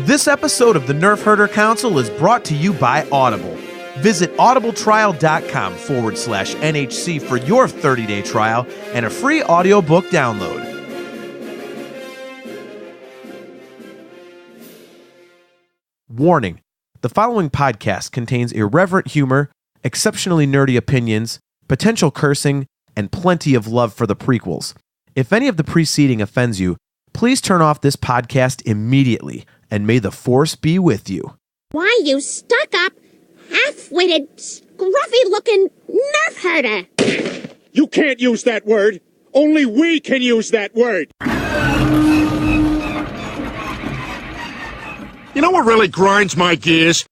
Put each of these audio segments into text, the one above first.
This episode of the Nerfherder Council is brought to you by Audible. Visit audibletrial.com/NHC for your 30-day trial and a free audiobook download. Warning: the following podcast contains irreverent humor, exceptionally nerdy opinions, potential cursing, and plenty of love for the prequels. If any of the preceding offends you, please turn off this podcast immediately, and may the Force be with you. Why, you stuck-up, half-witted, scruffy-looking nerf herder! You can't use that word! Only we can use that word! You know what really grinds my gears?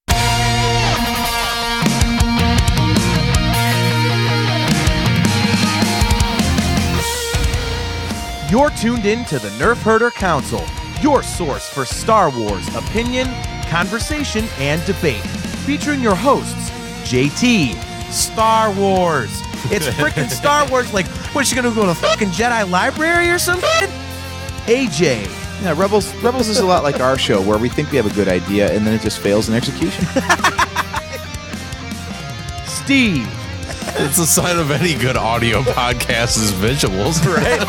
You're tuned in to the Nerfherder Council, your source for Star Wars opinion, conversation, and debate. Featuring your hosts, JT, Star Wars. It's freaking Star Wars. Like, what, you gonna go to the fucking Jedi library or something? AJ. Yeah, Rebels is a lot like our show, where we think we have a good idea and then it just fails in execution. Steve. It's a sign of any good audio podcast is visuals, right?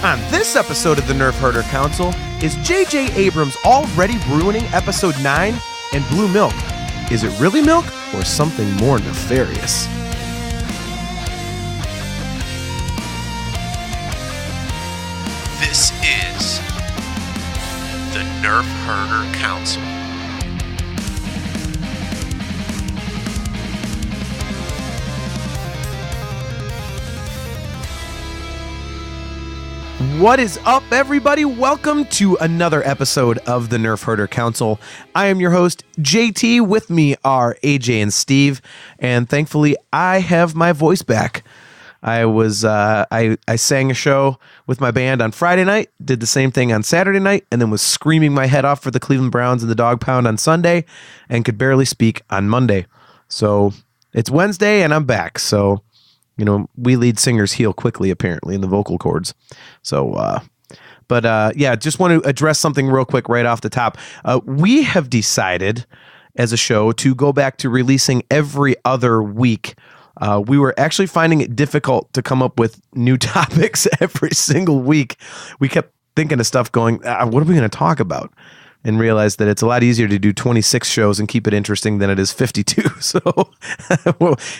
On this episode of the Nerfherder Council, is J.J. Abrams already ruining Episode 9 and Blue Milk? Is it really milk or something more nefarious? This is the Nerfherder Council. What is up, everybody? Welcome to another episode of the Nerfherder Council. I am your host, JT. With me are AJ and Steve, and thankfully, I have my voice back. I sang a show with my band on Friday night, did the same thing on Saturday night, and then was screaming my head off for the Cleveland Browns and the Dog Pound on Sunday, and could barely speak on Monday. So it's Wednesday, and I'm back. So, you know, we lead singers heal quickly, apparently, in the vocal cords. So, yeah, just want to address something real quick right off the top. We have decided as a show to go back to releasing every other week. We were actually finding it difficult to come up with new topics every single week. We kept thinking of stuff going, what are we going to talk about? And realized that it's a lot easier to do 26 shows and keep it interesting than it is 52. So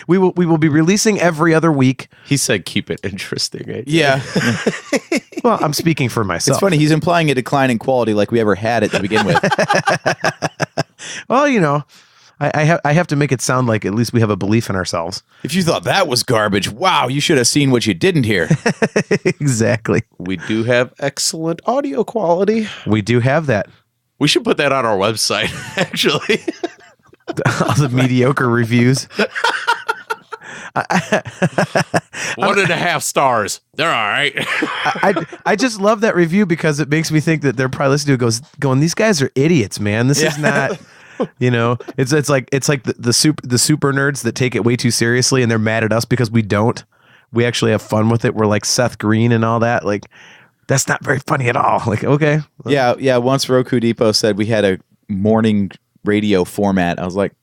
we will be releasing every other week. He said keep it interesting. Eh? Yeah. Well, I'm speaking for myself. It's funny, he's implying a decline in quality like we ever had it to begin with. Well, you know, I have to make it sound like at least we have a belief in ourselves. If you thought that was garbage, wow, you should have seen what you didn't hear. Exactly. We do have excellent audio quality. We do have that. We should put that on our website, actually. All the mediocre reviews. 1.5 stars. They're all right. I just love that review because it makes me think that they're probably listening to it going, these guys are idiots, man. This is not, you know, it's like the super nerds that take it way too seriously and they're mad at us because we don't. We actually have fun with it. We're like Seth Green and all that. Like, that's not very funny at all. Like, okay. Yeah. Once Roku Depot said we had a morning radio format, I was like,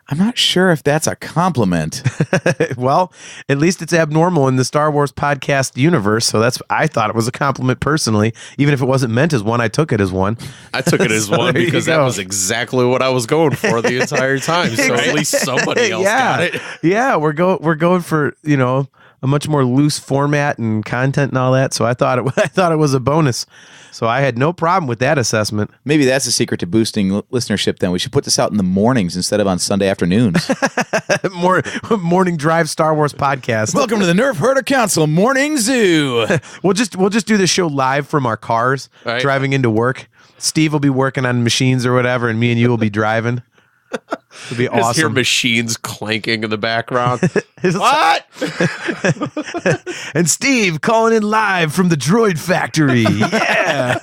I'm not sure if that's a compliment. Well, at least it's abnormal in the Star Wars podcast universe. So I thought it was a compliment personally. Even if it wasn't meant as one, I took it as one. I took it as one because that was exactly what I was going for the entire time. So at least somebody else got it. Yeah, we're going for, you know, a much more loose format and content and all that. So I thought it was a bonus. So I had no problem with that assessment. Maybe that's the secret to boosting listenership then. We should put this out in the mornings instead of on Sunday afternoons. Morning drive Star Wars podcast. Welcome to the Nerfherder Council Morning Zoo. We'll just do the show live from our cars, right, driving into work. Steve will be working on machines or whatever, and me and you will be driving. It'll be awesome. Just hear machines clanking in the background. What? And Steve calling in live from the droid factory. Yeah.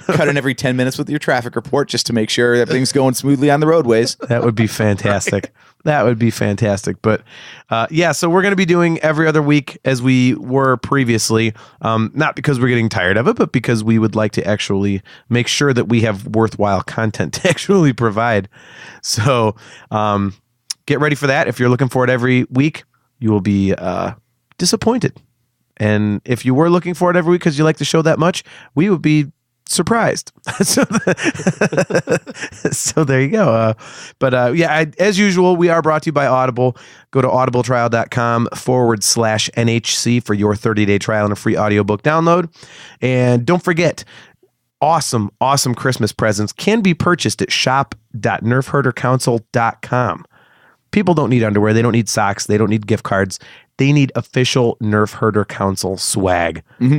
Cut in every 10 minutes with your traffic report just to make sure everything's going smoothly on the roadways. That would be fantastic. That would be fantastic. But so we're going to be doing every other week as we were previously, not because we're getting tired of it, but because we would like to actually make sure that we have worthwhile content to actually provide. So get ready for that. If you're looking for it every week, you will be disappointed. And if you were looking for it every week because you like the show that much, we would be surprised. So there you go. As usual, we are brought to you by Audible. Go to audibletrial.com/NHC for your 30-day trial and a free audiobook download. And don't forget, awesome Christmas presents can be purchased at shop.nerfherdercouncil.com. People don't need underwear. They don't need socks. They don't need gift cards. They need official Nerf Herder Council swag. Mm-hmm.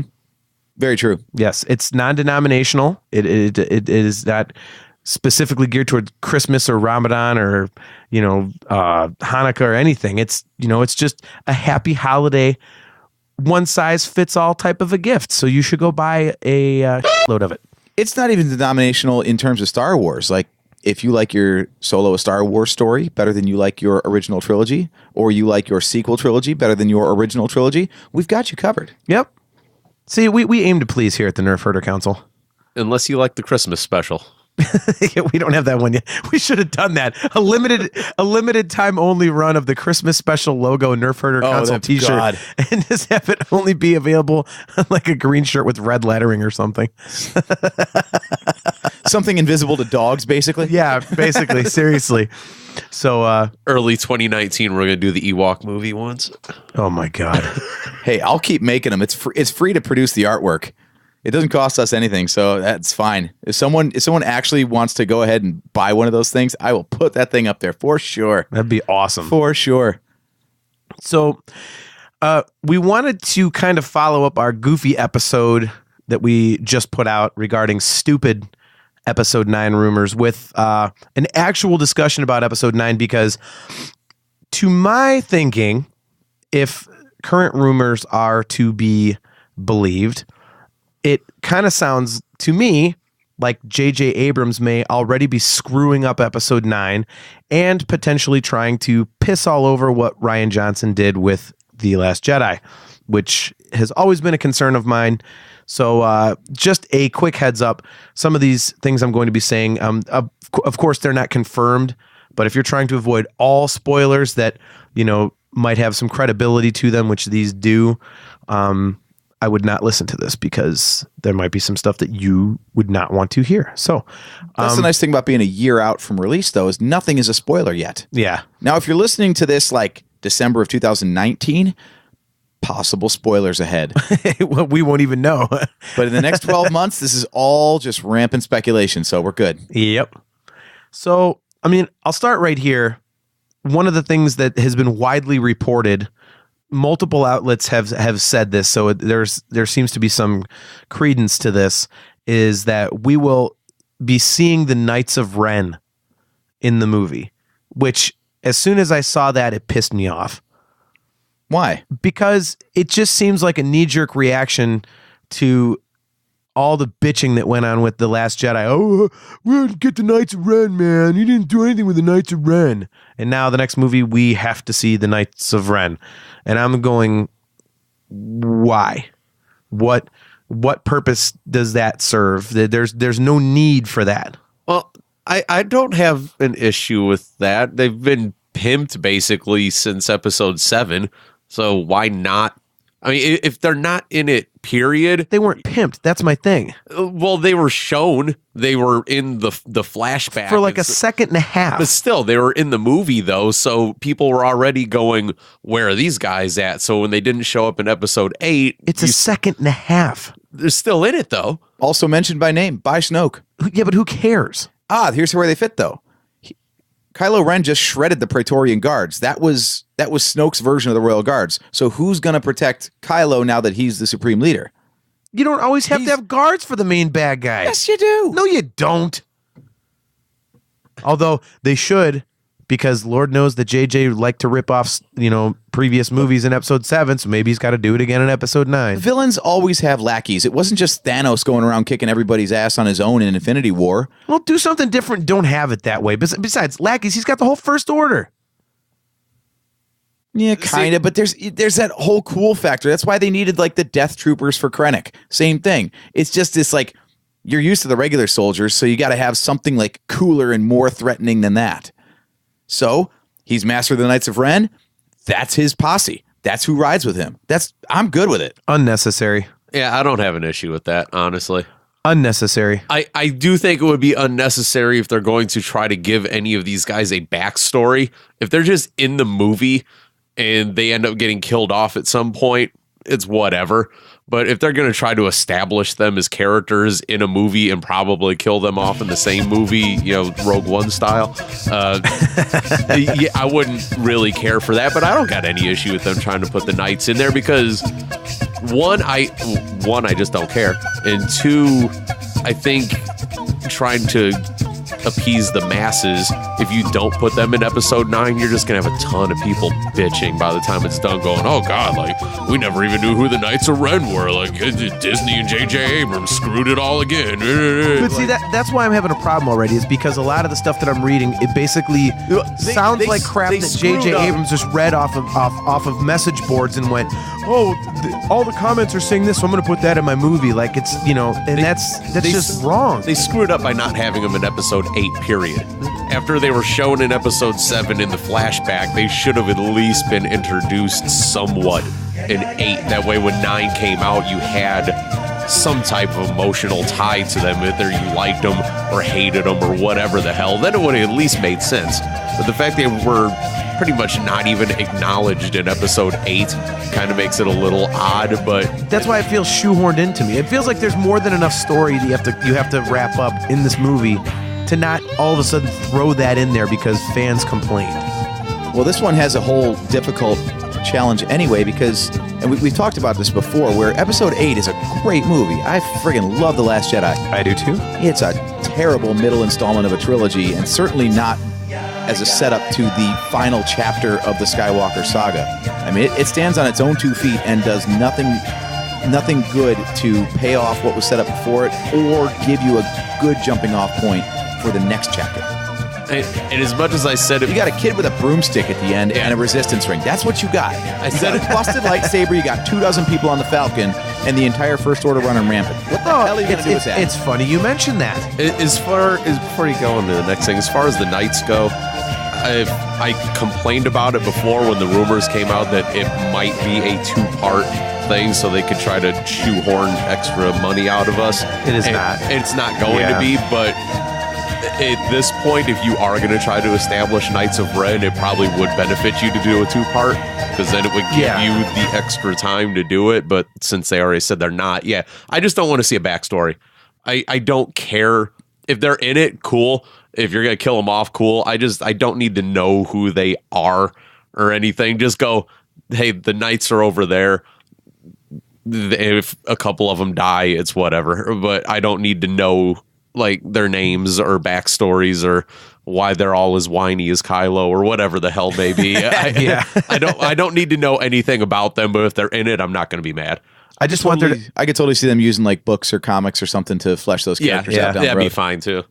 Very true. Yes, it's non-denominational. It is not specifically geared toward Christmas or Ramadan or Hanukkah or anything. It's just a happy holiday, one size fits all type of a gift. So you should go buy a load of it. It's not even denominational in terms of Star Wars. Like, if you like your Solo a Star Wars story better than you like your original trilogy, or you like your sequel trilogy better than your original trilogy, we've got you covered. Yep. See, we aim to please here at the Nerf Herder Council. Unless you like the Christmas special. We don't have that one yet. We should have done that. A limited time only run of the Christmas special logo Nerf Herder Council t-shirt. God. And just have it only be available on like a green shirt with red lettering or something. Something invisible to dogs, basically. Yeah, basically. Seriously. So early 2019, we're going to do the Ewok movie once. Oh my God. Hey, I'll keep making them. It's free to produce the artwork. It doesn't cost us anything, so that's fine. If someone actually wants to go ahead and buy one of those things, I will put that thing up there for sure. That'd be awesome. For sure. So we wanted to kind of follow up our goofy episode that we just put out regarding stupid episode 9 rumors with an actual discussion about episode 9, because to my thinking, if current rumors are to be believed, it kind of sounds to me like J.J. Abrams may already be screwing up episode 9 and potentially trying to piss all over what Rian Johnson did with The Last Jedi, which has always been a concern of mine. So just a quick heads up, some of these things I'm going to be saying, of course, they're not confirmed, but if you're trying to avoid all spoilers that, might have some credibility to them, which these do, I would not listen to this because there might be some stuff that you would not want to hear. So that's the nice thing about being a year out from release, though, is nothing is a spoiler yet. Yeah. Now, if you're listening to this like December of 2019, possible spoilers ahead. Well, we won't even know. But in the next 12 months, this is all just rampant speculation, so we're good. Yep. So, I'll start right here. One of the things that has been widely reported, multiple outlets have said this, so there seems to be some credence to this, is that we will be seeing the Knights of Ren in the movie, which as soon as I saw that, it pissed me off. Why? Because it just seems like a knee-jerk reaction to all the bitching that went on with The Last Jedi. Oh, we had to get the Knights of Ren, man. You didn't do anything with the Knights of Ren. And now the next movie, we have to see the Knights of Ren. And I'm going, why? What purpose does that serve? There's no need for that. Well, I don't have an issue with that. They've been pimped basically since episode 7. So why not? If they're not in it, period. They weren't pimped. That's my thing. Well, they were shown. They were in the flashback. For like a second and a half. But still, they were in the movie, though. So people were already going, where are these guys at? So when they didn't show up in episode 8. It's a second and a half. They're still in it, though. Also mentioned by name, by Snoke. Yeah, but who cares? Here's where they fit, though. Kylo Ren just shredded the Praetorian Guards. That was Snoke's version of the Royal Guards. So who's going to protect Kylo now that he's the supreme leader? You don't always have to have guards for the main bad guy. Yes, you do. No, you don't. Although they should, because Lord knows that JJ liked to rip off, previous movies in episode 7, so maybe he's got to do it again in episode 9. Villains always have lackeys. It wasn't just Thanos going around kicking everybody's ass on his own in Infinity War. Well, do something different. Don't have it that way. Besides, lackeys, he's got the whole First Order. Yeah, kind of, but there's that whole cool factor. That's why they needed like the Death Troopers for Krennic. Same thing. It's just this like, you're used to the regular soldiers, so you got to have something like cooler and more threatening than that. So he's Master of the Knights of Ren. That's his posse. That's who rides with him. I'm good with it. Unnecessary. Yeah, I don't have an issue with that, honestly. Unnecessary. I do think it would be unnecessary if they're going to try to give any of these guys a backstory. If they're just in the movie and they end up getting killed off at some point, it's whatever. But if they're going to try to establish them as characters in a movie and probably kill them off in the same movie, Rogue One style, yeah, I wouldn't really care for that. But I don't got any issue with them trying to put the Knights in there because one, I just don't care, and two, I think trying to appease the masses, if you don't put them in episode 9, you're just gonna have a ton of people bitching by the time it's done, going, oh god, like we never even knew who the Knights of Ren were, like Disney and J.J. Abrams screwed it all again. But see, that's why I'm having a problem already, is because a lot of the stuff that I'm reading, it basically sounds like crap that J.J. Abrams just read off of message boards and went, all the comments are saying this, so I'm gonna put that in my movie. Like it's, and that's just wrong. They screwed up by not having them in episode 8, period. After they were shown in episode 7 in the flashback, they should have at least been introduced somewhat in 8. That way when 9 came out, you had some type of emotional tie to them, whether you liked them or hated them or whatever the hell. Then it would have at least made sense. But the fact they were pretty much not even acknowledged in episode 8 kind of makes it a little odd, but that's why it feels shoehorned into me. It feels like there's more than enough story that you have to wrap up in this movie to not all of a sudden throw that in there because fans complained. Well, this one has a whole difficult challenge anyway because, and we've talked about this before, where episode 8 is a great movie. I friggin' love The Last Jedi. I do too. It's a terrible middle installment of a trilogy, and certainly not as a setup to the final chapter of the Skywalker saga. I mean, it stands on its own 2 feet and does nothing good to pay off what was set up before it or give you a good jumping off point for the next chapter. And as much as I said it, you got a kid with a broomstick at the end and a resistance ring. That's what you got. I said a busted lightsaber. You got 24 people on the Falcon and the entire First Order running rampant. What the hell are you going to do with that? It's funny you mentioned that. Before you go on to the next thing, as far as the Knights go, I complained about it before when the rumors came out that it might be a 2-part thing so they could try to shoehorn extra money out of us. It is not. It's not going to be, but at this point, if you are going to try to establish Knights of Ren, it probably would benefit you to do a 2-part because then it would give you the extra time to do it. But since they already said they're not, I just don't want to see a backstory. I don't care if they're in it. Cool. If you're going to kill them off, cool. I don't need to know who they are or anything. Just go, hey, the Knights are over there. If a couple of them die, it's whatever. But I don't need to know like their names or backstories or why they're all as whiny as Kylo or whatever the hell may be. I don't need to know anything about them, but if they're in it, I'm not going to be mad. I just want there. I could totally see them using like books or comics or something to flesh those characters out down the road. That'd be fine too.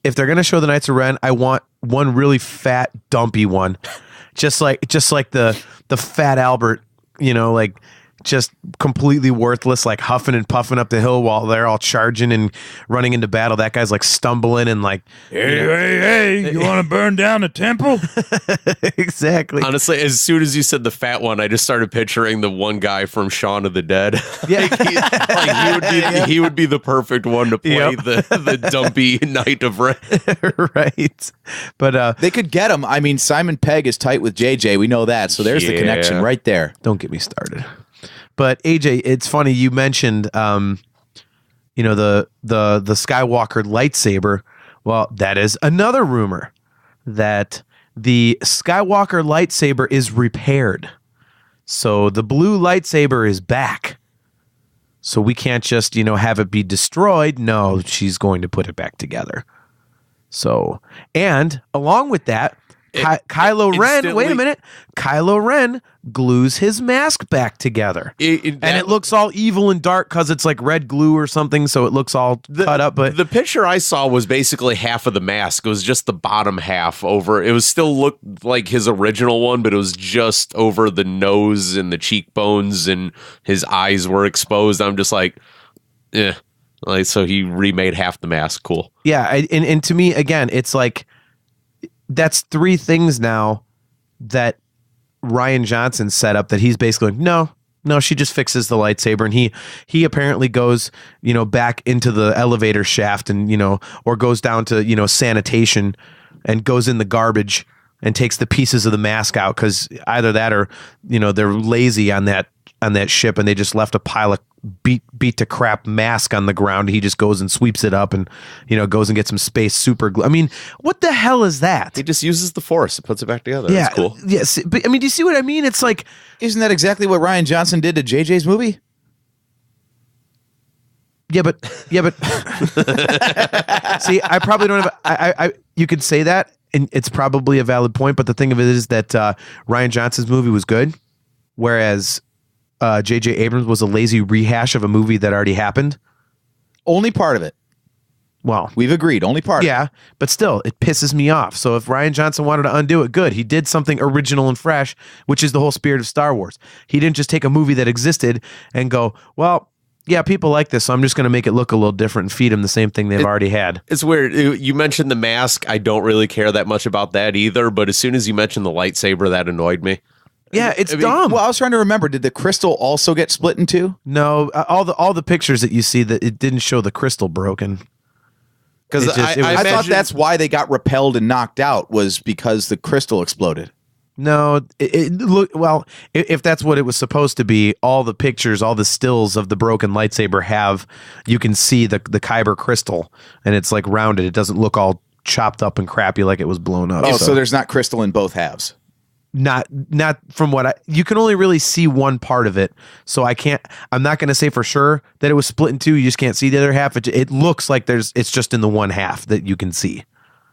If they're gonna show the Knights of Ren, I want one really fat, dumpy one, just like the fat Albert, like just completely worthless, like huffing and puffing up the hill while they're all charging and running into battle. That guy's like stumbling and like, hey, you want to burn down the temple? Exactly. Honestly, as soon as you said the fat one, I just started picturing the one guy from Shaun of the Dead. Yeah. he would be the perfect one to play the dumpy Knight of Ren. Right. But they could get him. I mean, Simon Pegg is tight with JJ. We know that. So there's the connection right there. Don't get me started. But AJ, it's funny you mentioned, the Skywalker lightsaber. Well, that is another rumor that the Skywalker lightsaber is repaired. So the blue lightsaber is back. So we can't just, have it be destroyed. No, she's going to put it back together. So, and along with that, Kylo Ren, instantly- wait a minute. Kylo Ren glues his mask back together. And it looks all evil and dark because it's like red glue or something, so it looks all cut up. But the picture I saw was basically half of the mask. It was just the bottom half over. It was still looked like his original one, but it was just over the nose and the cheekbones, and his eyes were exposed. I'm just like, eh. Like, so he remade half the mask. Cool. yeah, and to me, again, it's like that's three things now that Rian Johnson set up that he's basically like, no, she just fixes the lightsaber, and he apparently goes, back into the elevator shaft and, or goes down to, sanitation and goes in the garbage and takes the pieces of the mask out, because either that or, they're lazy on that ship and they just left a pile of beat to crap mask on the ground. He just goes and sweeps it up and, goes and gets some space super glue. I mean, what the hell is that? He just uses the Force. It puts it back together. Yeah, That's cool. Yes, but I mean, do you see what I mean? It's like, Isn't that exactly what Rian Johnson did to JJ's movie? yeah, but see, I probably don't have. I you could say that, and it's probably a valid point. But the thing of it is that Rian Johnson's movie was good, whereas J.J. Abrams was a lazy rehash of a movie that already happened. Only part of it. Well, We've agreed. Only part of it. yeah, but still, it pisses me off. So if Rian Johnson wanted to undo it, good. He did something original and fresh, which is the whole spirit of Star Wars. He didn't just take a movie that existed and go, well, yeah, people like this, so I'm just going to make it look a little different and feed them the same thing they've already had. It's weird. You mentioned the mask. I don't really care that much about that either. But as soon as you mentioned the lightsaber, that annoyed me. Yeah, it's I mean, dumb. Well, I was trying to remember, did the crystal also get split in two? No, all the pictures that you see, that it didn't show the crystal broken. Because It just- it was- I thought imagine- that's why they got repelled and knocked out, was because the crystal exploded. No, it look well. If that's what it was supposed to be, all the pictures, all the stills of the broken lightsaber you can see the kyber crystal, and it's like rounded. It doesn't look all chopped up and crappy like it was blown up. Oh, so there's not crystal in both halves. Not from what you can only really see one part of it, so I'm not going to say for sure that it was split in two. You just can't see the other half. It looks like it's just in the one half that you can see.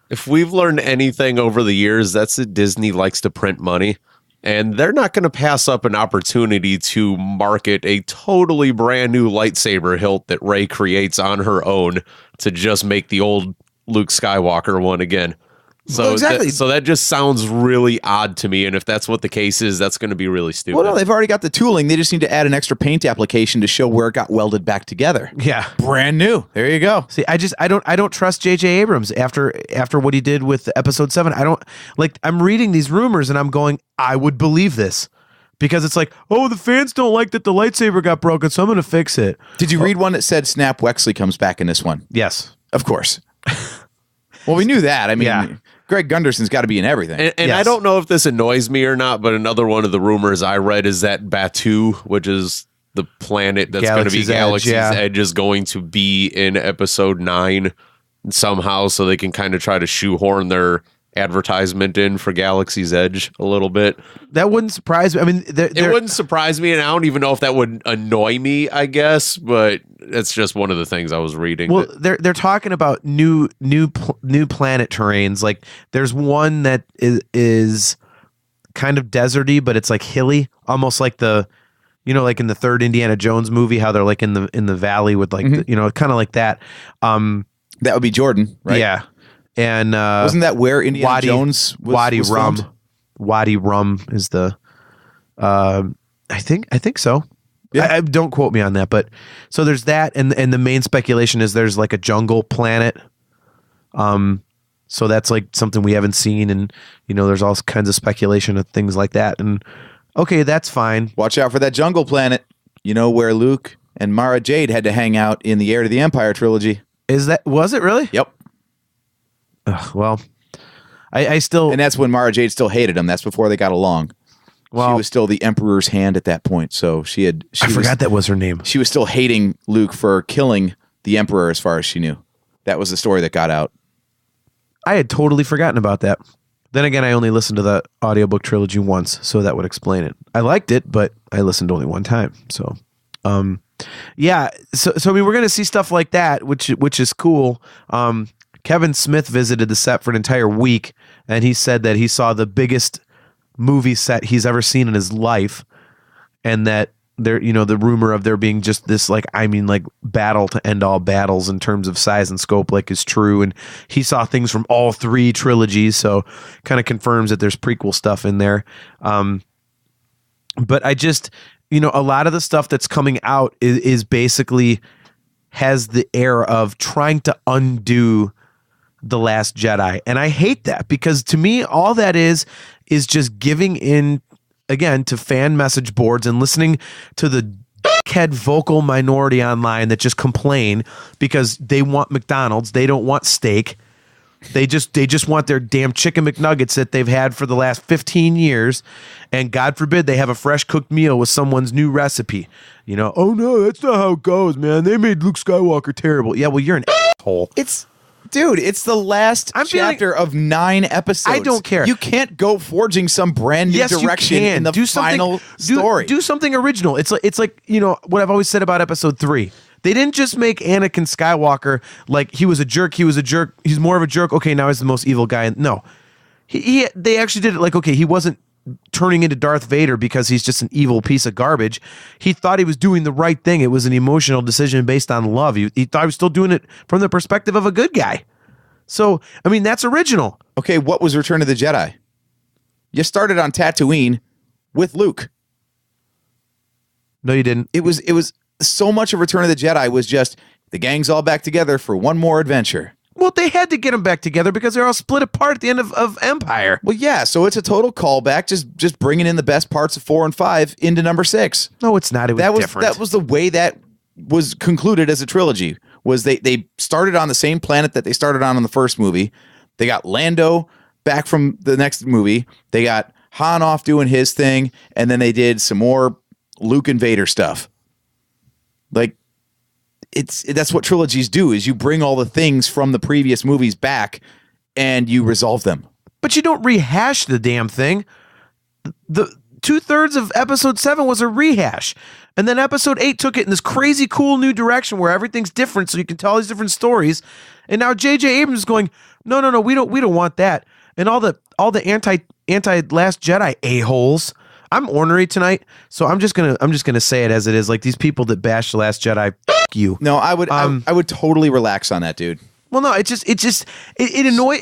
If we've learned anything over the years, that's that Disney likes to print money, and they're not going to pass up an opportunity to market a totally brand new lightsaber hilt that Rey creates on her own to just make the old Luke Skywalker one again. So Well, exactly. so that just sounds really odd to me, and if that's what the case is, that's going to be really stupid. Well, no, they've already got the tooling. They just need to add an extra paint application to show where it got welded back together. Yeah. Brand new. There you go. See, I don't trust J.J. Abrams after what he did with Episode 7. I'm reading these rumors and I'm going, I would believe this, because it's like, oh, the fans don't like that the lightsaber got broken, so I'm going to fix it. Did you read one that said Snap Wexley comes back in this one? Yes. Of course. Well, we knew that. I mean, Yeah. Greg Gunderson's got to be in everything. And Yes. I don't know if this annoys me or not, but another one of the rumors I read is that Batu, which is the planet that's going to be Galaxy's Edge, Galaxy's yeah. Edge, is going to be in Episode 9 somehow, so they can kind of try to shoehorn their advertisement in for Galaxy's Edge a little bit. That wouldn't surprise me. I mean, It wouldn't surprise me, and I don't even know if that would annoy me, I guess, but it's just one of the things I was reading. well, they're talking about new planet terrains. Like there's one that is kind of deserty, but it's like hilly, almost like like in the third Indiana Jones movie, how they're like in the valley with like kind of like that. That would be Jordan, right? Yeah, and Wasn't that where Indiana Jones was Wadi was Rum? filmed? Wadi Rum is the. I think so. Yeah. I don't quote me on that, but so there's that, and the main speculation is there's like a jungle planet. So that's like something we haven't seen, and there's all kinds of speculation of things like that. And okay, that's fine. Watch out for that jungle planet. You know where Luke and Mara Jade had to hang out in the Heir to the Empire trilogy. Was it really? Yep. Ugh, well, I still And that's when Mara Jade still hated him. That's before they got along. Well- she was still the Emperor's hand at that point. So I forgot that was her name. She was still hating Luke for killing the Emperor as far as she knew. That was the story that got out. I had totally forgotten about that. Then again, I only listened to the audiobook trilogy once, so that would explain it. I liked it, but I listened only one time. So, yeah. So I mean, we're gonna see stuff like that, which is cool. Kevin Smith visited the set for an entire week and he said that he saw the biggest movie set he's ever seen in his life, and that there, you know, the rumor of there being just this like battle to end all battles in terms of size and scope like is true, and he saw things from all three trilogies, so kind of confirms that there's prequel stuff in there. But I just, you know, a lot of the stuff that's coming out is basically has the air of trying to undo The Last Jedi. And I hate that, because to me, all that is just giving in, again, to fan message boards and listening to the dickhead vocal minority online that just complain because they want McDonald's. They don't want steak. They just want their damn chicken McNuggets that they've had for the last 15 years. And God forbid they have a fresh cooked meal with someone's new recipe. You know, oh no, that's not how it goes, man. They made Luke Skywalker terrible. Yeah, well, you're an asshole. It's the last chapter of 9 episodes. I don't care. You can't go forging some brand new direction in the final story. Do something original. It's like, you know, what I've always said about episode 3. They didn't just make Anakin Skywalker like he was a jerk. He's more of a jerk. Okay, now he's the most evil guy. No, they actually did it like, okay, he wasn't turning into Darth Vader because he's just an evil piece of garbage. He thought he was doing the right thing. It was an emotional decision based on love. He thought he was still doing it from the perspective of a good guy. So, I mean, that's original. Okay, what was Return of the Jedi? You started on Tatooine with Luke. No, you didn't. It was so much of Return of the Jedi was just the gang's all back together for one more adventure. Well, they had to get them back together because they're all split apart at the end of Empire. Well, yeah, so it's a total callback, just bringing in the best parts of 4 and 5 into number 6. No, it's not. It was different. That was the way that was concluded as a trilogy. Was they started on the same planet that they started on in the first movie. They got Lando back from the next movie. They got Han off doing his thing, and then they did some more Luke and Vader stuff. Like, that's what trilogies do, is you bring all the things from the previous movies back and you resolve them. But you don't rehash the damn thing. The 2/3 of episode 7 was a rehash. And then episode 8 took it in this crazy cool new direction where everything's different, so you can tell these different stories. And now J.J. Abrams is going, no, we don't want that. And all the anti Last Jedi a-holes. I'm ornery tonight, so I'm just gonna say it as it is. Like, these people that bash The Last Jedi, f*** you. No, I would totally relax on that, dude. Well, no, it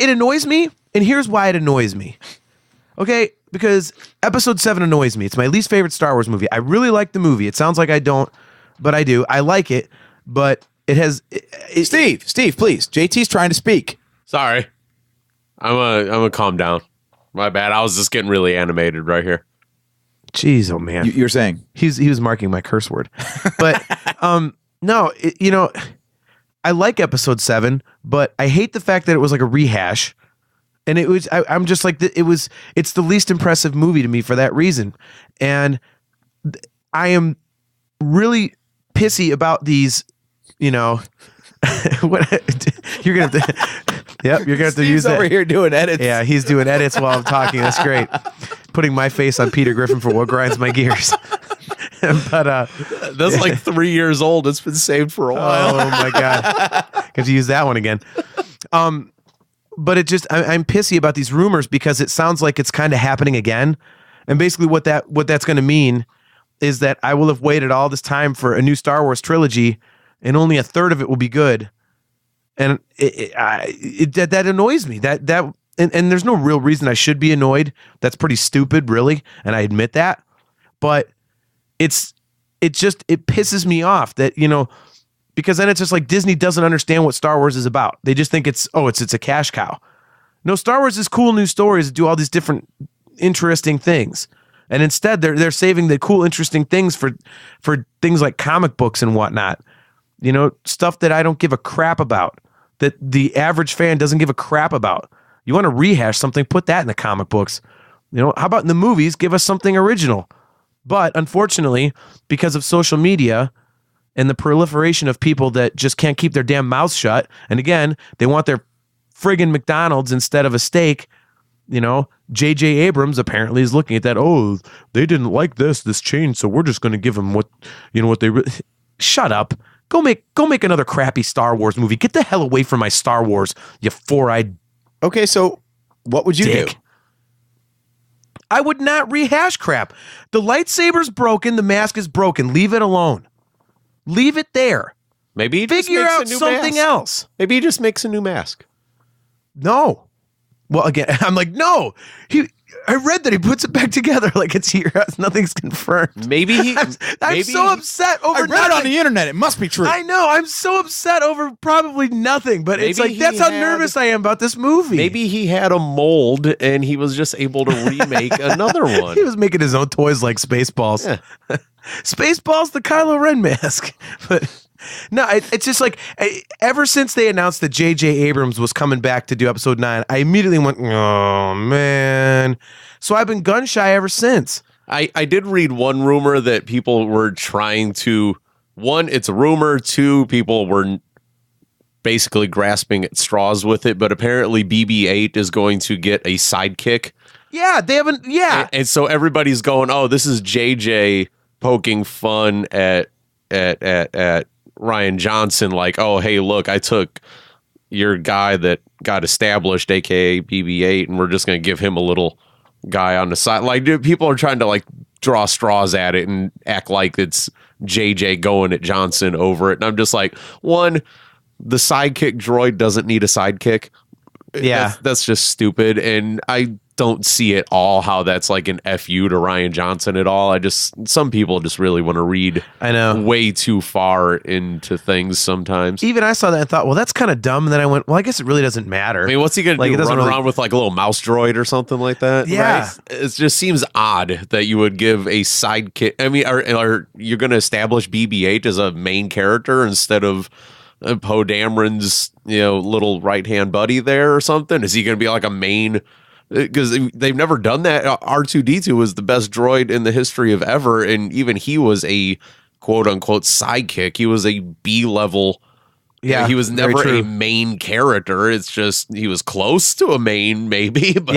annoys me, and here's why it annoys me. Okay, because episode 7 annoys me. It's my least favorite Star Wars movie. I really like the movie. It sounds like I don't, but I do. I like it, but it has. Steve, please. JT's trying to speak. Sorry, I'm gonna calm down. My bad. I was just getting really animated right here. Jeez, oh man. You're saying he was marking my curse word, but no, you know, I like episode 7, but I hate the fact that it was like a rehash, and it was. I'm just like it's the least impressive movie to me for that reason, and I am really pissy about these. You know, what you're gonna have to. Yep, you're gonna have to use that. Over here doing edits. Yeah, he's doing edits while I'm talking. That's great. Putting my face on Peter Griffin for what grinds my gears. But that's like 3 years old. It's been saved for a while. Oh my god, got to use that one again. But it just I'm pissy about these rumors because it sounds like it's kind of happening again. And basically, what that's going to mean is that I will have waited all this time for a new Star Wars trilogy, and only a third of it will be good. And that annoys me. And there's no real reason I should be annoyed. That's pretty stupid, really, and I admit that. But it pisses me off that, you know, because then it's just like Disney doesn't understand what Star Wars is about. They just think it's a cash cow. No, Star Wars is cool new stories that do all these different interesting things. And instead they're saving the cool interesting things for things like comic books and whatnot. You know, stuff that I don't give a crap about, that the average fan doesn't give a crap about. You want to rehash something, put that in the comic books. You know, how about in the movies, give us something original? But unfortunately, because of social media and the proliferation of people that just can't keep their damn mouths shut, and again, they want their friggin' McDonald's instead of a steak, you know, J.J. Abrams apparently is looking at that, oh, they didn't like this change, so we're just going to give them what they really... Shut up. Go make another crappy Star Wars movie. Get the hell away from my Star Wars, you four-eyed... Okay, so What would you do? I would not rehash crap. The lightsaber's broken. The mask is broken. Leave it alone. Leave it there. Maybe he Figure just out makes a new something mask. else. Maybe he just makes a new mask. No. Well, again, I'm like, no. I read that he puts it back together like it's here. Nothing's confirmed. Maybe he. I'm so upset over I read it on the internet. It must be true. I know. I'm so upset over probably nothing, but it's Maybe like he that's how had- nervous I am about this movie. Maybe he had a mold and he was just able to remake another one. he was making his own toys like Spaceballs. Yeah. Spaceballs, the Kylo Ren mask. But no, it's just like ever since they announced that J.J. Abrams was coming back to do episode 9, I immediately went, oh, man. So I've been gun shy ever since. I did read one rumor that people were trying to, one, it's a rumor, two, people were basically grasping at straws with it, but apparently BB-8 is going to get a sidekick. Yeah, they haven't, yeah. And so everybody's going, oh, this is JJ poking fun at Ryan Johnson, like, oh, hey, look, I took your guy that got established, aka BB-8, and we're just going to give him a little guy on the side. Like, dude, people are trying to like draw straws at it and act like it's JJ going at Johnson over it. And I'm just like, one, the sidekick droid doesn't need a sidekick. Yeah. That's just stupid. And I don't see at all how that's like an FU to Ryan Johnson at all. Some people just really want to read way too far into things sometimes. Even I saw that and thought, well, that's kind of dumb. And then I went, well, I guess it really doesn't matter. I mean, what's he going to do? Run around with like a little mouse droid or something like that? Yeah. Right? It just seems odd that you would give a sidekick. I mean, are you're going to establish BB-8 as a main character instead of Poe Dameron's, little right-hand buddy there or something? Is he going to be like a main? Because they've never done that. R2-D2 was the best droid in the history of ever, and even he was a quote-unquote sidekick. He was a B-level. Yeah, he was never a main character. It's just he was close to a main, maybe, but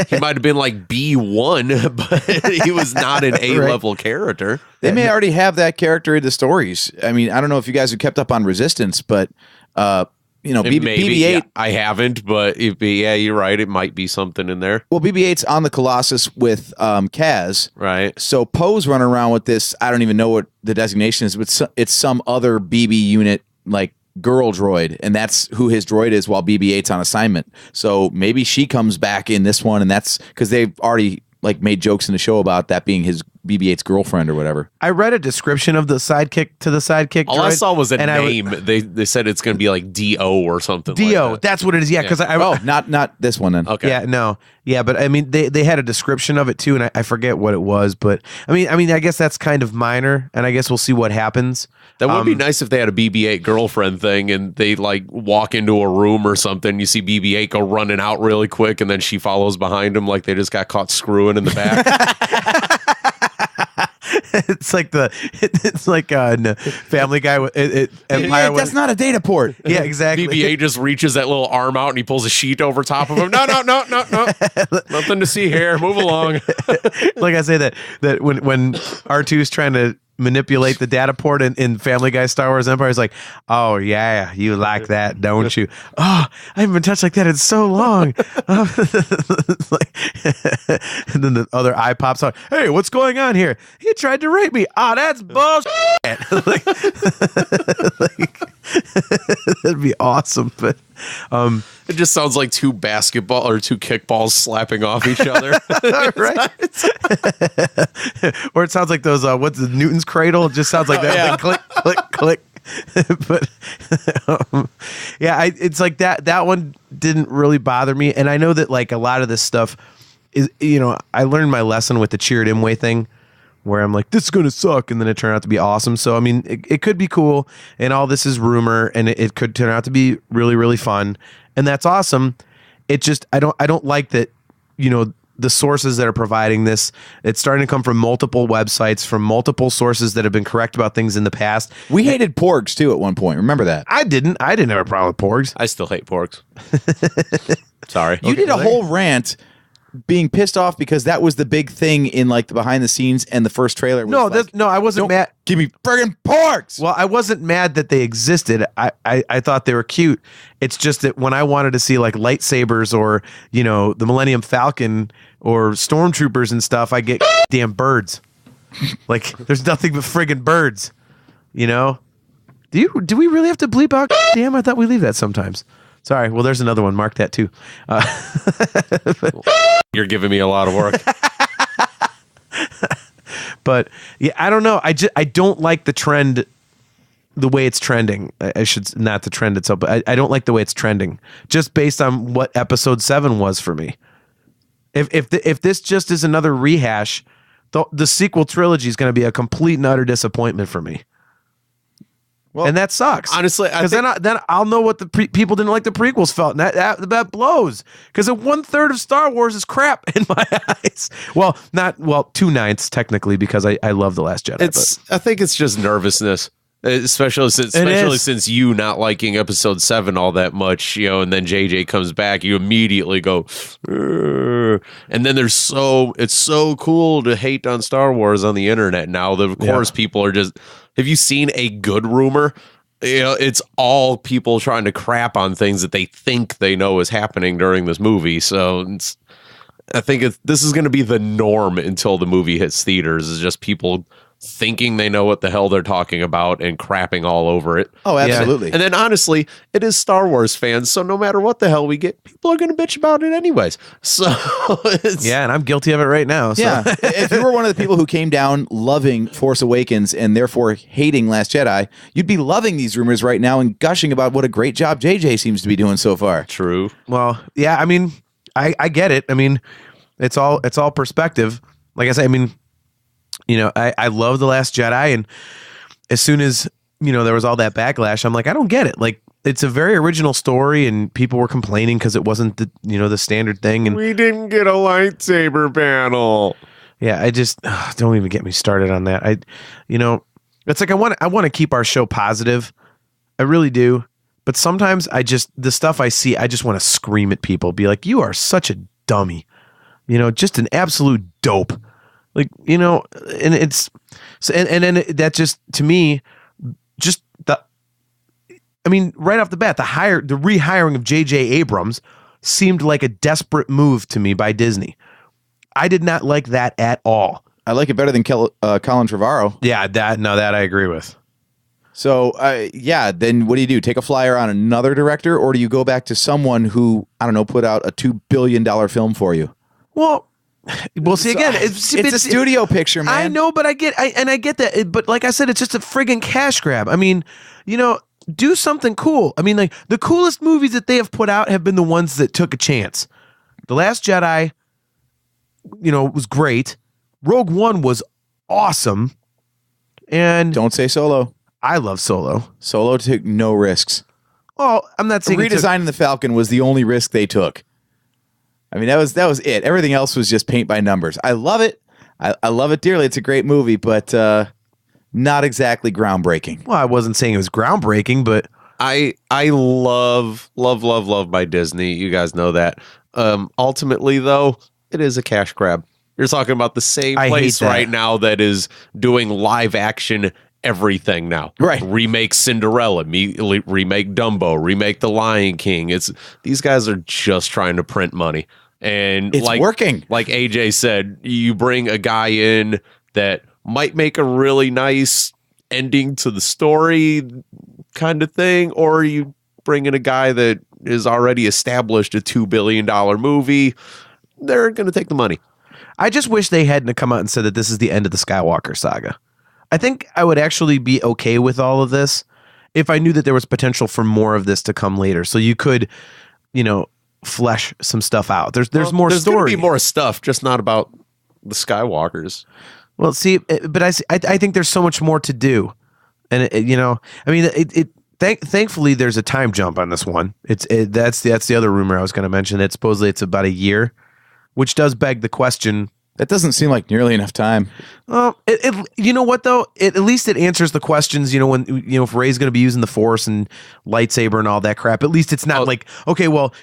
he might have been like B1, but he was not an A-level character. They may already have that character in the stories. I mean, I don't know if you guys have kept up on Resistance, but BB-8. I haven't, but you're right. It might be something in there. Well, BB-8's on the Colossus with Kaz. Right. So Poe's running around with this. I don't even know what the designation is, but it's some other BB unit, like girl droid, and that's who his droid is while BB-8's on assignment. So maybe she comes back in this one, and that's because they've already like made jokes in the show about that being his BB-8's girlfriend or whatever. I read a description of the sidekick to the sidekick. All droid, I saw was a name. They said it's going to be like D.O. or something. D.O. Like that. That's what it is. Yeah, because not this one then. Okay. Yeah, no. Yeah, but I mean, they had a description of it too, and I forget what it was. But I mean, I guess that's kind of minor, and I guess we'll see what happens. That would be nice if they had a BB-8 girlfriend thing, and they like walk into a room or something. You see BB-8 go running out really quick, and then she follows behind him like they just got caught screwing in the back. It's like Family Guy with Empire. That's not a data port. Yeah, exactly. BB-8 just reaches that little arm out and he pulls a sheet over top of him. No. Nothing to see here. Move along. Like I say that when R2's trying to manipulate the data port in Family Guy Star Wars Empire, is like, oh yeah, you like that, don't you? Oh, I haven't been touched like that in so long. It's like, and then the other eye pops out. Hey, what's going on here? He tried to rape me. Ah, that's bullshit. That'd be awesome, but it just sounds like two kickballs slapping off each other. Right? Or it sounds like those what's the Newton's cradle? It just sounds like that. Yeah. Like, click, click, click. But it's like that one didn't really bother me, and I know that like a lot of this stuff is, I learned my lesson with the Cheered Imwe thing, where I'm like, this is going to suck, and then it turned out to be awesome. So, I mean, it could be cool, and all this is rumor, and it could turn out to be really, really fun, and that's awesome. It just, I don't like that, the sources that are providing this, it's starting to come from multiple websites, from multiple sources that have been correct about things in the past. We hated porgs, too, at one point. Remember that? I didn't have a problem with porgs. I still hate porgs. Sorry. You did a whole rant being pissed off because that was the big thing in like the behind the scenes and the first trailer. Was I wasn't mad. Give me friggin' porks. Well, I wasn't mad that they existed. I thought they were cute. It's just that when I wanted to see like lightsabers or, the Millennium Falcon or stormtroopers and stuff, I get damn birds. Like there's nothing but friggin' birds, Do we really have to bleep out damn? I thought we leave that sometimes. Sorry. Well, there's another one. Mark that too. You're giving me a lot of work. But yeah, I don't know. I don't like the trend, the way it's trending. I should not the trend itself, but I don't like the way it's trending just based on what episode 7 was for me. If this just is another rehash, the sequel trilogy is going to be a complete and utter disappointment for me. Well, and that sucks. Honestly, because then I'll know what the people didn't like the prequels felt, and that blows. Because 1/3 of Star Wars is crap in my eyes. Well, 2/9 technically, because I love The Last Jedi. I think it's just nervousness, especially since you not liking Episode 7 all that much, and then JJ comes back, you immediately go, "Urgh." And then it's so cool to hate on Star Wars on the internet now. Of course, people are just. Have you seen a good rumor? It's all people trying to crap on things that they think they know is happening during this movie. So I think this is going to be the norm until the movie hits theaters. Is just people thinking they know what the hell they're talking about and crapping all over it. Oh, absolutely. Yeah. And then honestly, it is Star Wars fans, so no matter what the hell we get, people are going to bitch about it anyways. So and I'm guilty of it right now. So. Yeah. If you were one of the people who came down loving Force Awakens and therefore hating Last Jedi, you'd be loving these rumors right now and gushing about what a great job JJ seems to be doing so far. True. Well, yeah, I mean, I get it. I mean, it's all perspective. Like I say, I mean, I love The Last Jedi, and as soon as, there was all that backlash, I'm like, I don't get it. Like, it's a very original story, and people were complaining because it wasn't the standard thing. And we didn't get a lightsaber panel. Yeah, I just don't even get me started on that. It's like I want to keep our show positive. I really do. But sometimes the stuff I see, I just want to scream at people, be like, you are such a dummy, just an absolute dope. Like, and it's so, and then that just, to me, just right off the bat, the rehiring of J.J. Abrams seemed like a desperate move to me by Disney. I did not like that at all. I like it better than Colin Trevorrow. Yeah, that I agree with. So, then what do? Take a flyer on another director, or do you go back to someone who, I don't know, put out a $2 billion film for you? Well, see again. It's a studio picture, man. I know, but I get that. But like I said, it's just a friggin' cash grab. I mean, do something cool. I mean, like the coolest movies that they have put out have been the ones that took a chance. The Last Jedi, was great. Rogue One was awesome. And don't say Solo. I love Solo. Solo took no risks. Well, I'm not saying redesigning the Falcon was the only risk they took. I mean, that was it. Everything else was just paint by numbers. I love it. I love it dearly. It's a great movie, but not exactly groundbreaking. Well, I wasn't saying it was groundbreaking, but I love my Disney. You guys know that. Ultimately, though, it is a cash grab. You're talking about the same place right now that is doing live action everything now. Right. Remake Cinderella, remake Dumbo, remake The Lion King. These guys are just trying to print money. And it's working. Like AJ said, you bring a guy in that might make a really nice ending to the story kind of thing, or you bring in a guy that is already established a $2 billion movie. They're going to take the money. I just wish they hadn't come out and said that this is the end of the Skywalker saga. I think I would actually be okay with all of this if I knew that there was potential for more of this to come later. So you could, flesh some stuff out. There's more there's story. There's going to be more stuff, just not about the Skywalkers. Well, see, but I think there's so much more to do. And, thankfully there's a time jump on this one. That's the other rumor I was going to mention. That supposedly it's about a year, which does beg the question That doesn't seem like nearly enough time. Well, you know what though? At least it answers the questions. When if Rey's going to be using the Force and lightsaber and all that crap. At least it's not like, okay, well,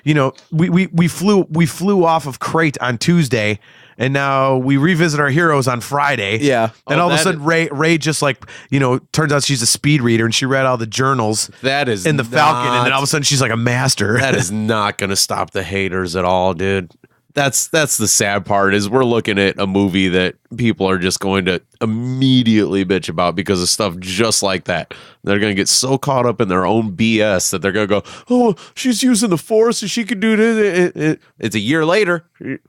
we flew off of Crate on Tuesday, and now we revisit our heroes on Friday. Yeah, and all of a sudden Rey just turns out she's a speed reader and she read all the journals. That is in the Falcon, and then all of a sudden she's like a master. That is not going to stop the haters at all, dude. That's the sad part is we're looking at a movie that people are just going to immediately bitch about because of stuff just like that. They're going to get so caught up in their own BS that they're going to go, oh, she's using the Force and she could do this. It's a year later.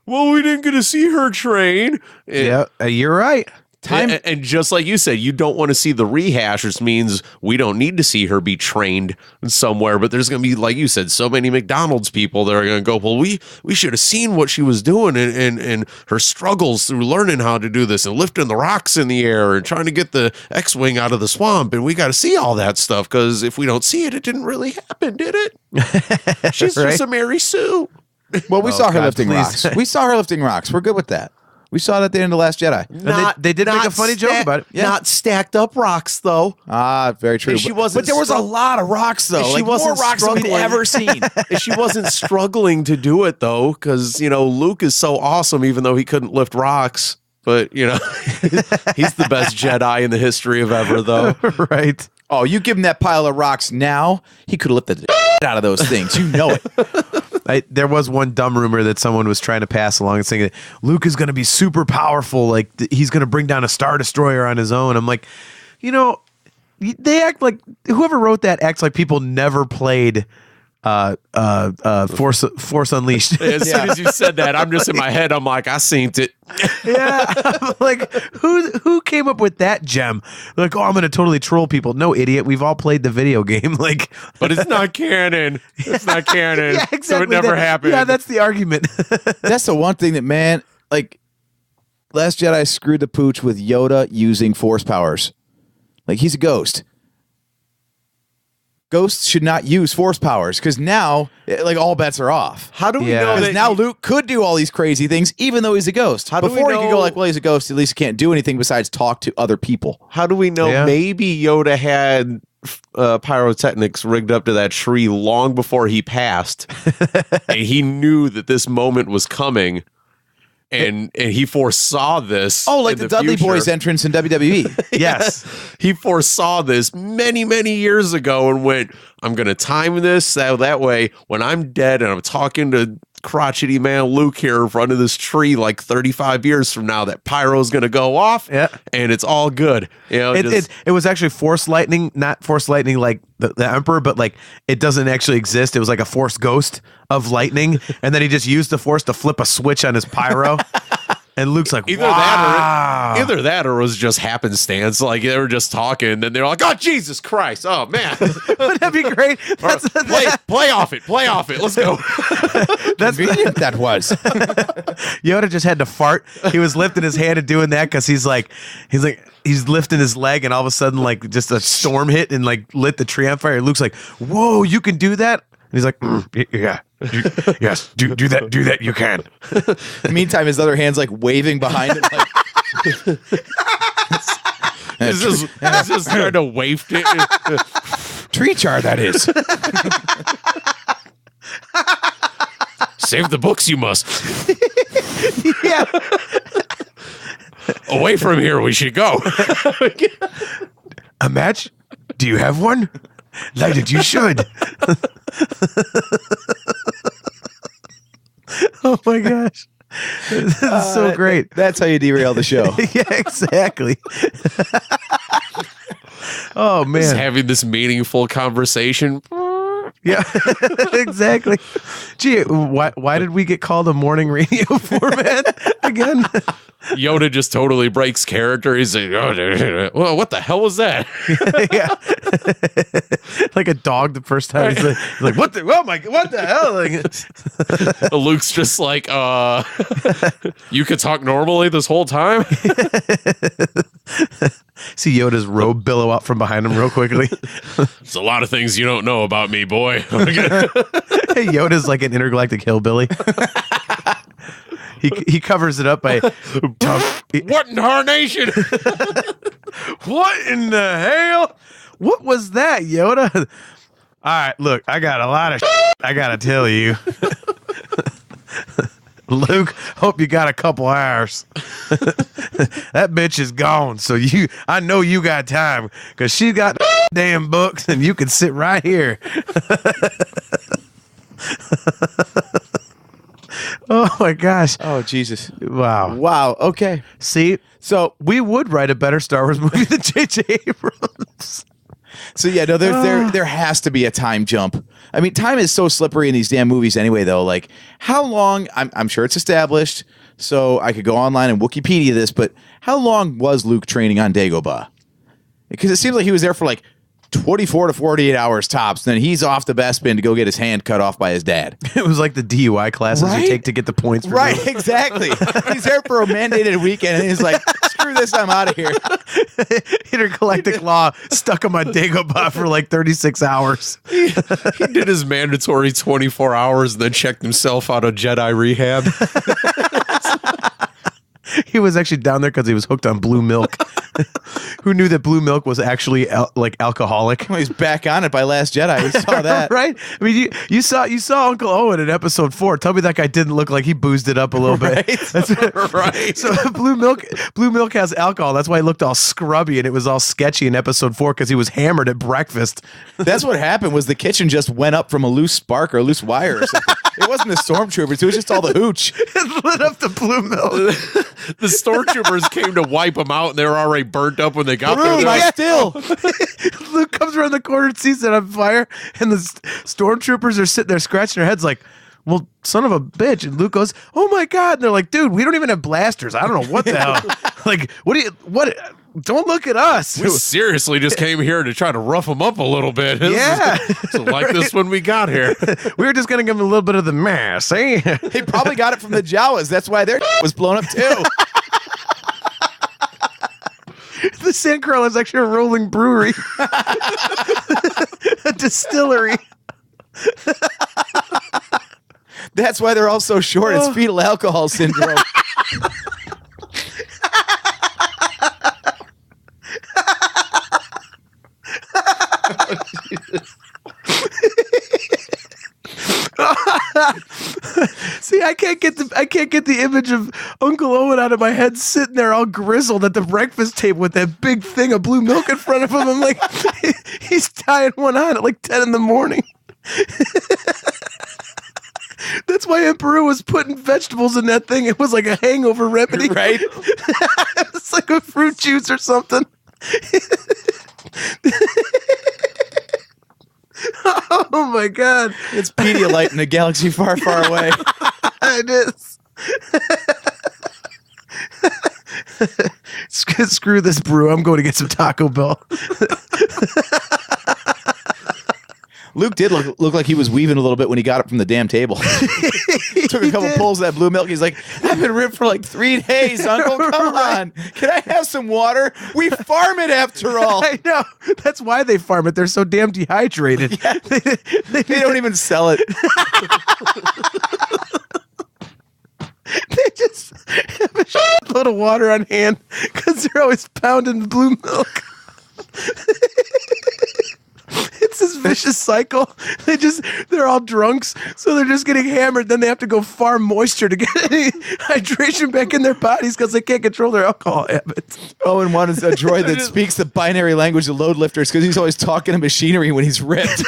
Well, we didn't get to see her train. Yeah, you're right. And just like you said, you don't want to see the rehash, which means we don't need to see her be trained somewhere. But there's going to be, like you said, so many McDonald's people that are going to go, well, we should have seen what she was doing and her struggles through learning how to do this and lifting the rocks in the air and trying to get the X-Wing out of the swamp. And we got to see all that stuff because if we don't see it, it didn't really happen, did it? She's Right? just a Mary Sue. Well, we saw her God, lifting please. rocks. We saw her lifting rocks. We're good with that. We saw that at the end of Last Jedi. They did make a funny joke about it. Yeah. Not stacked up rocks, though. Ah, very true. And she wasn't but there was a lot of rocks, though. She Like wasn't more rocks than we'd struggling. ever seen. She wasn't struggling to do it, though, because, Luke is so awesome, even though he couldn't lift rocks. But, he's the best Jedi in the history of ever, though. Right. Oh, you give him that pile of rocks now, he could have lifted the out of those things. You know it. There was one dumb rumor that someone was trying to pass along saying that Luke is going to be super powerful. Like he's going to bring down a Star Destroyer on his own. I'm like, they act like whoever wrote that acts like people never played Force Unleashed. As soon as you said that, I'm just in my head. I'm like, I seen it. Yeah. I'm like, who came up with that gem? Like, oh, I'm going to totally troll people. No, idiot. We've all played the video game. Like, But it's not canon. It's not canon. yeah, exactly. So it never happened. Yeah, that's the argument. That's the one thing that, man, like, Last Jedi screwed the pooch with Yoda using Force powers. Like, he's a ghost. Ghosts should not use Force powers because now, like, all bets are off. How do we Yeah. know Because that now Luke could do all these crazy things, even though he's a ghost. How do we Before he could know- go like, well, he's a ghost. At least he can't do anything besides talk to other people. How do we know Yeah. maybe Yoda had pyrotechnics rigged up to that tree long before he passed, and he knew that this moment was coming, and he foresaw this. Oh, like in the Dudley future. Boys entrance in WWE. Yes. He foresaw this many, many years ago and went, I'm going to time this so that way when I'm dead and I'm talking to crotchety man Luke here in front of this tree like 35 years from now, that pyro's going to go off and it's all good. It was actually Force Lightning, not Force Lightning like the Emperor, but like it doesn't actually exist. It was like a Force ghost of lightning, and then he just used the Force to flip a switch on his pyro. And Luke's like, Either wow. that or it was just happenstance. Like they were just talking and they're like, oh, Jesus Christ. Oh, man. Wouldn't that be great? Play off it. Let's go. That's Convenient that was. Yoda just had to fart. He was lifting his hand and doing that because he's lifting his leg, and all of a sudden, like, just a storm hit and like lit the tree on fire. Luke's like, whoa, you can do that? And he's like, yeah. Yes, do that. You can. Meantime, his other hand's like waving behind him. Like, He's just trying to waft it. tree char, that is. Save the books, you must. Yeah. Away from here, we should go. A match? Do you have one? Light it, you should. Oh my gosh. This is so great. That's how you derail the show. Yeah, exactly. Oh man. Just having this meaningful conversation. Yeah, exactly. Gee, why did we get called a morning radio format again? Yoda just totally breaks character. He's like, oh, well, what the hell was that? Yeah, like a dog the first time. He's like, what the? Oh my! What the hell? Like, Luke's just like, you could talk normally this whole time. see Yoda's robe billow out from behind him real quickly. There's a lot of things you don't know about me, boy. Yoda's like an intergalactic hillbilly. he covers it up by What in tarnation? what in the hell? What was that, Yoda? All right, look, I got a lot of I gotta tell you. Luke, hope you got a couple hours. That bitch is gone, so I know you got time, because she got damn books, and you can sit right here. Oh my gosh. Oh, Jesus. Wow. Wow. Okay. See, So, we would write a better Star Wars movie than J.J. Abrams. yeah, no, there has to be a time jump. I mean, time is so slippery in these damn movies anyway, though. Like, how long, I'm sure it's established, so I could go online and Wikipedia this, but how long was Luke training on Dagobah? Because it seems like he was there for like 24 to 48 hours tops, and then he's off to Bespin to go get his hand cut off by his dad. It was like the DUI classes Right? you take to get the points. For Right, movies. exactly. He's there for a mandated weekend, and he's like, screw this, I'm out of here. Intergalactic law stuck him on Dagobah for like 36 hours. He did his mandatory 24 hours and then checked himself out of Jedi rehab. He was actually down there because he was hooked on blue milk. Who knew that blue milk was actually like alcoholic? Well, he's back on it by Last Jedi. We saw that. Right? I mean, you saw Uncle Owen in episode 4. Tell me that guy didn't look like he boozed it up a little bit. Right. So blue milk has alcohol. That's why he looked all scrubby and it was all sketchy in episode 4 because he was hammered at breakfast. That's what happened. Was the kitchen just went up from a loose spark or a loose wire or something? It wasn't the stormtroopers. It was just all the hooch. It lit up the blue milk. The stormtroopers came to wipe them out and they were already burnt up when they got there. Room, They're like, still. Luke comes around the corner and sees it on fire, and the stormtroopers are sitting there scratching their heads like, well, son of a bitch. And Luke goes, oh my God. And they're like, dude, we don't even have blasters. I don't know what the hell. Like, what? Don't look at us. we seriously just came here to try to rough them up a little bit. Yeah. So like this when we got here. We were just going to give them a little bit of the mass, eh? They probably got it from the Jawas. That's why their was blown up too. The Sandcrawler is actually a rolling brewery. A distillery. That's why they're all so short. It's fetal alcohol syndrome. See, I can't get the image of Uncle Owen out of my head sitting there all grizzled at the breakfast table with that big thing of blue milk in front of him. I'm like, he's tying one on at like 10 in the morning. That's why Emperor was putting vegetables in that thing. It was like a hangover remedy. Right? It's like a fruit juice or something. Oh my God. It's Pedialyte in a galaxy far, far away. It is. Screw this brew. I'm going to get some Taco Bell. Luke did look like he was weaving a little bit when he got up from the damn table. Took a couple pulls of that blue milk. He's like, I've been ripped for like 3 days, Uncle. Come on. Can I have some water? We farm it after all. I know. That's why they farm it. They're so damn dehydrated. Yeah. They don't even sell it. They just have a load of water on hand because they're always pounding blue milk. It's this vicious cycle. They're all drunks, so they're just getting hammered. Then they have to go farm moisture to get any hydration back in their bodies because they can't control their alcohol habits. Owen wanted a droid that speaks the binary language of load lifters because he's always talking to machinery when he's ripped.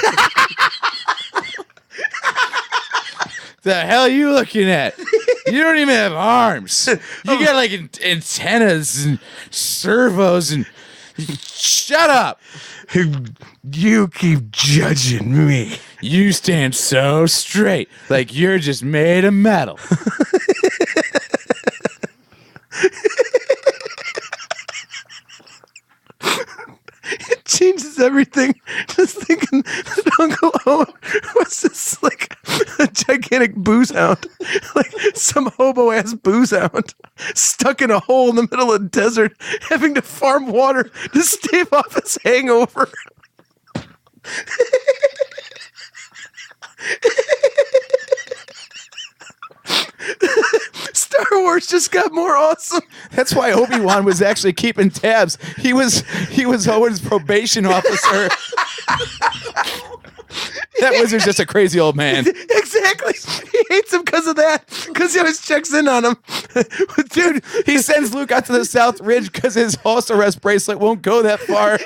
The hell are you looking at? You don't even have arms. You got like antennas and servos and... Shut up. You keep judging me. You stand so straight, like you're just made of metal. It changes everything. Just thinking that Uncle Owen was just like a gigantic booze hound. Like some hobo ass booze hound stuck in a hole in the middle of the desert, having to farm water to stave off his hangover. Star Wars just got more awesome. That's why Obi-Wan was actually keeping tabs. He was Owen's probation officer. That wizard's just a crazy old man. Exactly. He hates him because of that. Because he always checks in on him. Dude, He sends Luke out to the South Ridge because his house arrest bracelet won't go that far.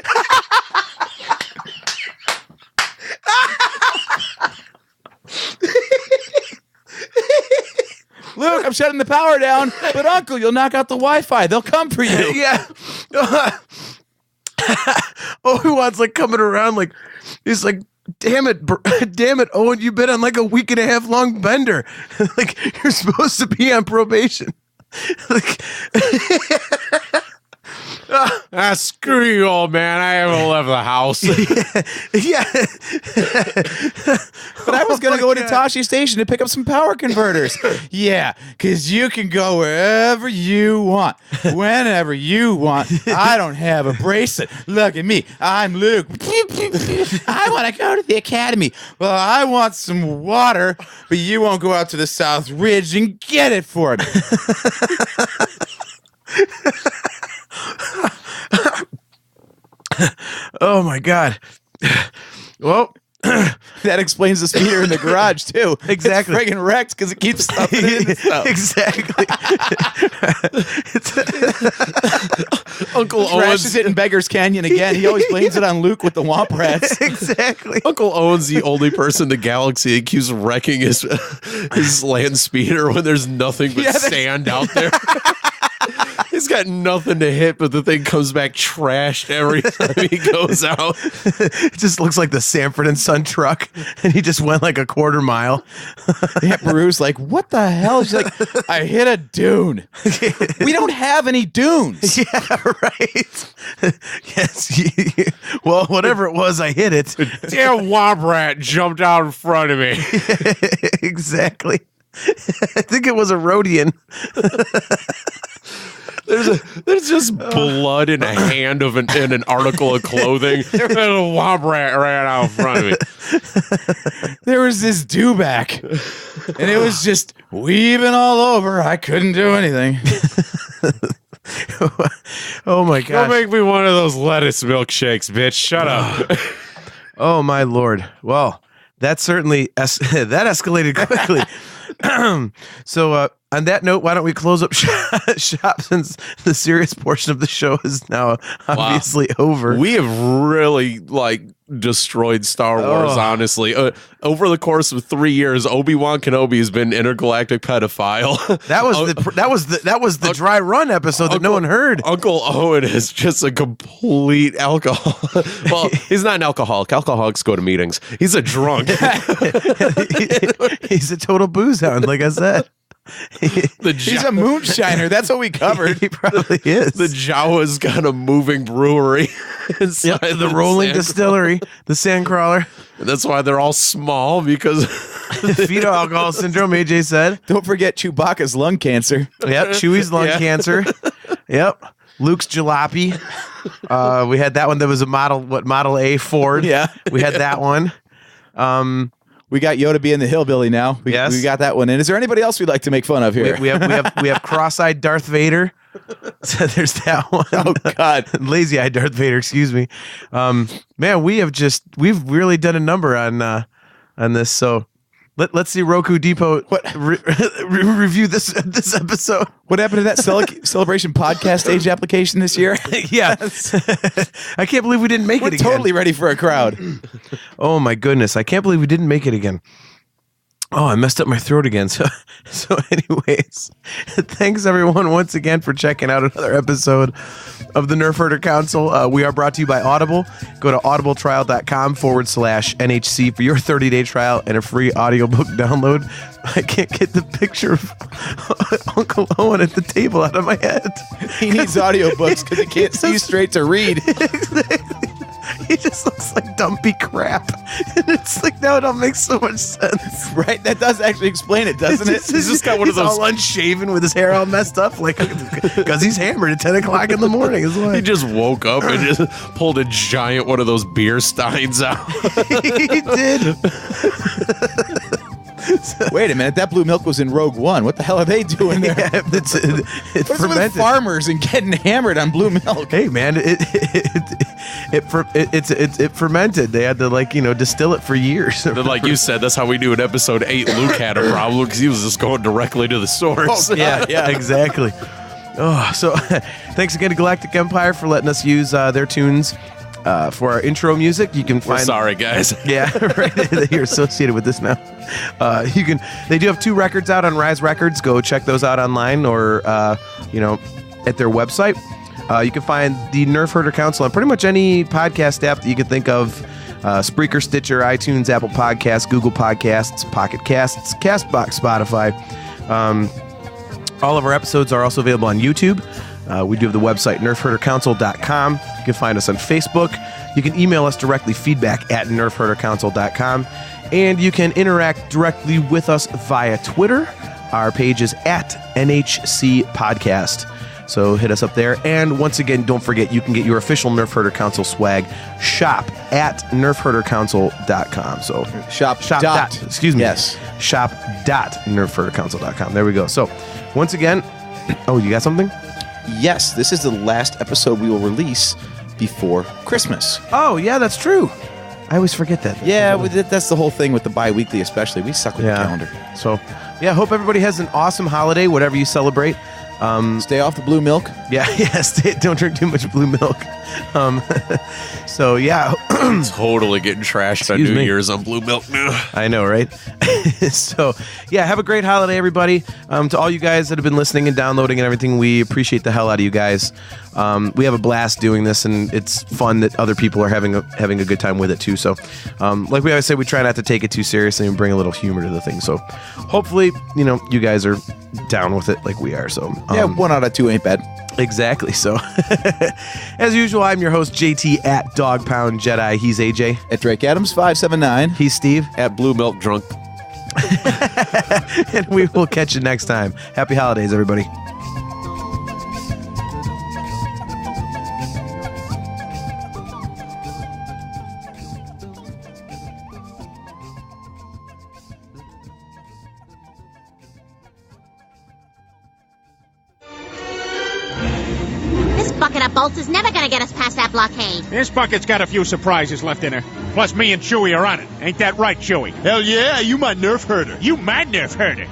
Luke, I'm shutting the power down, but Uncle, you'll knock out the Wi-Fi. They'll come for you. yeah. Obi-Wan's like coming around like, he's like, damn it, Owen, you've been on like a week and a half long bender. Like, you're supposed to be on probation. Like, Screw you, old man. I haven't left the house. yeah. But I was going to go to Tashi Station to pick up some power converters. Yeah, because you can go wherever you want, whenever you want. I don't have a bracelet. Look at me. I'm Luke. I want to go to the academy. Well, I want some water, but you won't go out to the South Ridge and get it for me. Oh my God. Well, that explains the speeder in the garage too. Exactly. It's friggin' wrecked because it keeps stuffing it in stuff. Exactly. Uncle Crashes Owen's it in Beggar's Canyon again. He always blames it on Luke with the womp rats. Exactly. Uncle Owen's the only person in the galaxy that keeps wrecking his land speeder when there's nothing but sand out there. He's got nothing to hit, but the thing comes back trashed every time he goes out. It just looks like the Sanford and Son truck, and he just went like a quarter mile. Aunt Beru's like, what the hell? She's like, I hit a dune. We don't have any dunes. Yeah, right. Yes. Well, whatever it was, I hit it. Damn womp rat jumped out in front of me. Exactly. I think it was a Rhodian. There's just blood in a hand of in an article of clothing. And a womp rat ran out in front of me. There was this dewback, and it was just weaving all over. I couldn't do anything. Oh my Don't gosh. make me one of those lettuce milkshakes, bitch. Shut up. Oh my Lord. Well, that certainly that escalated quickly. So on that note, why don't we close up shop since the serious portion of the show is now obviously over. We have really destroyed Star Wars, honestly. Over the course of 3 years, Obi-Wan Kenobi has been intergalactic pedophile. That was the dry run episode that no one heard. Uncle Owen is just a complete alcohol. Well, he's not an alcoholic. Alcoholics go to meetings. He's a drunk. He's a total booze hound, like I said. He's a moonshiner. That's what we covered. He probably is. The Jawa's got a moving brewery inside the rolling distillery, the Sandcrawler. And that's why they're all small, because Fetal alcohol syndrome, AJ said. Don't forget Chewbacca's lung cancer. Yep, Chewie's lung cancer. Yep. Luke's jalopy. We had that one that was a Model A Ford. Yeah. We had that one. We got Yoda being the hillbilly now. We got that one in. Is there anybody else we'd like to make fun of here? We have cross-eyed Darth Vader. So there's that one. Oh God, lazy-eyed Darth Vader. Excuse me. Man, we've really done a number on this. So let's see Roku Depot review this episode. What happened to that Celebration Podcast Age application this year? Yeah, I can't believe we didn't make it again. Totally ready for a crowd. Oh my goodness, I can't believe we didn't make it again. Oh, I messed up my throat again. So anyways, thanks everyone once again for checking out another episode of the Nerfherder Council. We are brought to you by Audible. Go to audibletrial.com/NHC for your 30-day trial and a free audiobook download. I can't get the picture of Uncle Owen at the table out of my head. He needs audiobooks because he can't see straight to read. He just looks like dumpy crap. And it's like, now it all makes so much sense. Right? That does actually explain it, doesn't it? He's just got one of those all unshaven with his hair all messed up, like because he's hammered at 10 o'clock in the morning. Is why. He just woke up and just pulled a giant one of those beer steins out. He did. Wait a minute, that blue milk was in Rogue One. What the hell are they doing there? Yeah, it's What's with fermented. farmers and getting hammered on blue milk? Hey man, it fermented. They had to distill it for years. Then, like you said, that's how we knew in episode 8 Luke had a problem because he was just going directly to the source. yeah, exactly. Oh, so thanks again to Galactic Empire for letting us use their tunes for our intro music. You can We're find. sorry, guys. Yeah, right. You're associated with this now. They do have 2 records out on Rise Records. Go check those out online or at their website. You can find the Nerf Herder Council on pretty much any podcast app that you can think of. Spreaker, Stitcher, iTunes, Apple Podcasts, Google Podcasts, Pocket Casts, CastBox, Spotify. All of our episodes are also available on YouTube. We do have the website, nerfherdercouncil.com. You can find us on Facebook. You can email us directly, feedback@nerfherdercouncil.com. And you can interact directly with us via Twitter. Our page is @NHC Podcast. So hit us up there. And once again, don't forget, you can get your official Nerf Herder Council swag shop at nerfherdercouncil.com. So shop. Excuse me. Yes. Shop.nerfherdercouncil.com. There we go. So once again, oh, you got something? Yes, this is the last episode we will release before Christmas. Oh, yeah, that's true. I always forget that. That's the whole thing with the bi-weekly especially. We suck with the calendar. So, yeah, hope everybody has an awesome holiday, whatever you celebrate. Stay off the blue milk. Yeah, don't drink too much blue milk. So, yeah. Totally getting trashed on Excuse New me. Year's on blue milk now. I know, right? So, yeah, have a great holiday, everybody. To all you guys that have been listening and downloading and everything, we appreciate the hell out of you guys. We have a blast doing this, and it's fun that other people are having a good time with it, too. So, like we always say, we try not to take it too seriously and bring a little humor to the thing. So, hopefully, you guys are down with it like we are. So, 1 out of 2 ain't bad. Exactly. So, as usual, I'm your host, JT at Dog Pound Jedi. He's AJ. At Drake Adams 579. He's Steve. At blue milk drunk. And we will catch you next time. Happy holidays, everybody. This bucket of bolts is never gonna get us past that blockade. This bucket's got a few surprises left in her. Plus, me and Chewie are on it. Ain't that right, Chewie? Hell yeah, you my Nerf herder. You my Nerf herder.